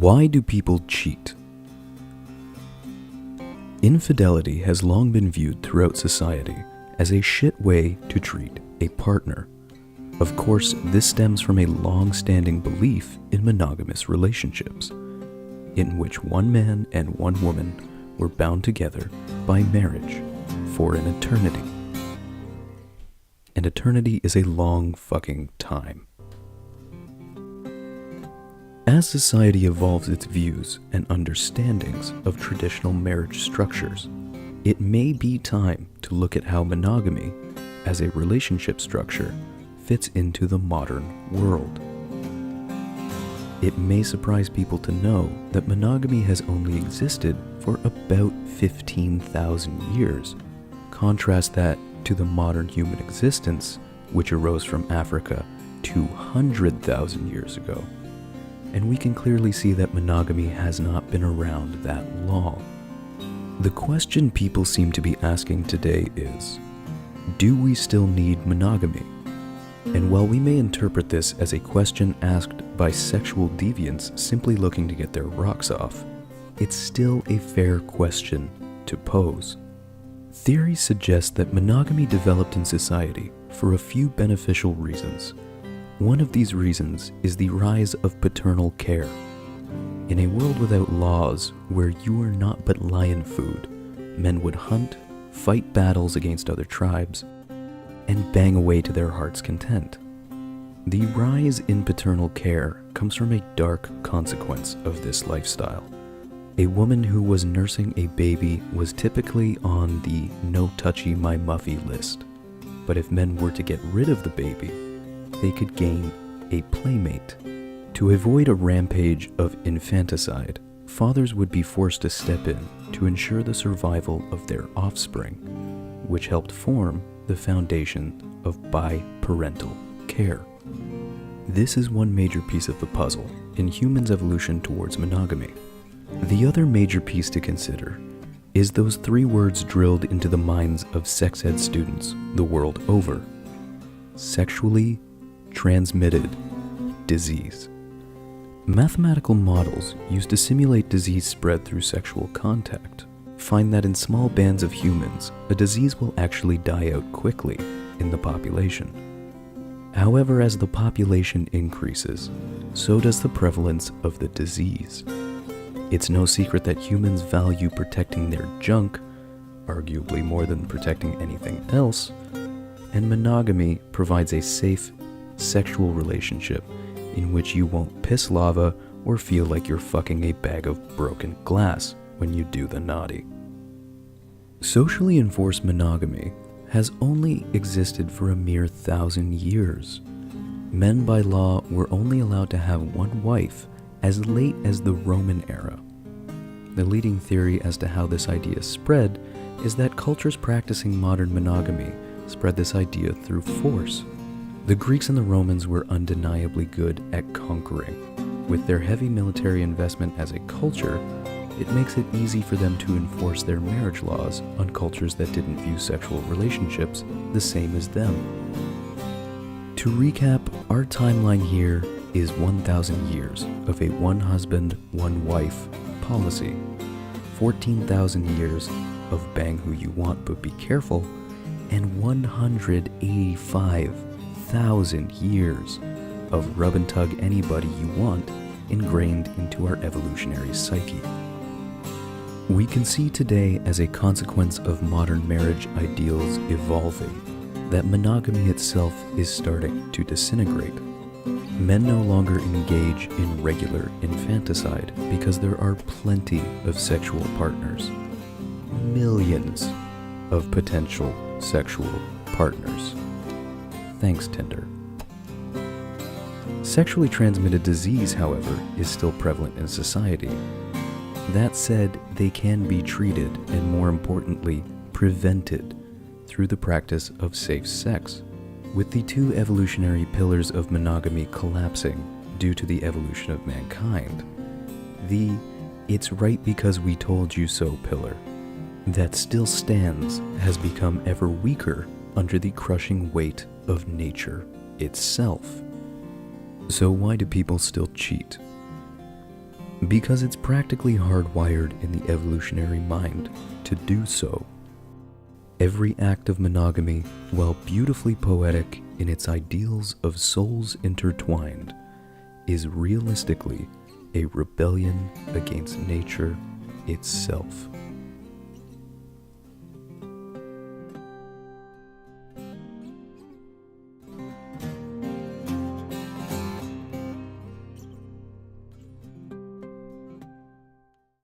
Why do people cheat? Infidelity has long been viewed throughout society as a shit way to treat a partner. Of course, this stems from a long-standing belief in monogamous relationships, in which one man and one woman were bound together by marriage for an eternity. An eternity is a long fucking time. As society evolves its views and understandings of traditional marriage structures, it may be time to look at how monogamy, as a relationship structure, fits into the modern world. It may surprise people to know that monogamy has only existed for about 15,000 years. Contrast that to the modern human existence, which arose from Africa 200,000 years ago. And we can clearly see that monogamy has not been around that long. The question people seem to be asking today is, do we still need monogamy? And while we may interpret this as a question asked by sexual deviants simply looking to get their rocks off, it's still a fair question to pose. Theories suggest that monogamy developed in society for a few beneficial reasons. One of these reasons is the rise of paternal care. In a world without laws, where you are not but lion food, men would hunt, fight battles against other tribes, and bang away to their heart's content. The rise in paternal care comes from a dark consequence of this lifestyle. A woman who was nursing a baby was typically on the no touchy my muffy list. But if men were to get rid of the baby, they could gain a playmate. To avoid a rampage of infanticide, fathers would be forced to step in to ensure the survival of their offspring, which helped form the foundation of biparental care. This is one major piece of the puzzle in humans' evolution towards monogamy. The other major piece to consider is those three words drilled into the minds of sex ed students the world over: sexually transmitted disease. Mathematical models used to simulate disease spread through sexual contact find that in small bands of humans, a disease will actually die out quickly in the population. However, as the population increases, so does the prevalence of the disease. It's no secret that humans value protecting their junk, arguably more than protecting anything else, and monogamy provides a safe sexual relationship in which you won't piss lava or feel like you're fucking a bag of broken glass when you do the naughty. Socially enforced monogamy has only existed for a mere 1,000 years. Men by law were only allowed to have one wife as late as the Roman era. The leading theory as to how this idea spread is that cultures practicing modern monogamy spread this idea through force. The Greeks and the Romans were undeniably good at conquering. With their heavy military investment as a culture, it makes it easy for them to enforce their marriage laws on cultures that didn't view sexual relationships the same as them. To recap, our timeline here is 1,000 years of a one husband, one wife policy, 14,000 years of bang who you want but be careful, and 185,000 years of rub and tug anybody you want ingrained into our evolutionary psyche. We can see today, as a consequence of modern marriage ideals evolving, that monogamy itself is starting to disintegrate. Men no longer engage in regular infanticide because there are plenty of sexual partners. Millions of potential sexual partners. Thanks, Tinder. Sexually transmitted disease, however, is still prevalent in society. That said, they can be treated and, more importantly, prevented through the practice of safe sex. With the two evolutionary pillars of monogamy collapsing due to the evolution of mankind, the "it's right because we told you so" pillar that still stands has become ever weaker under the crushing weight of nature itself. So why do people still cheat? because it's practically hardwired in the evolutionary mind to do so. Every act of monogamy, while beautifully poetic in its ideals of souls intertwined, is realistically a rebellion against nature itself.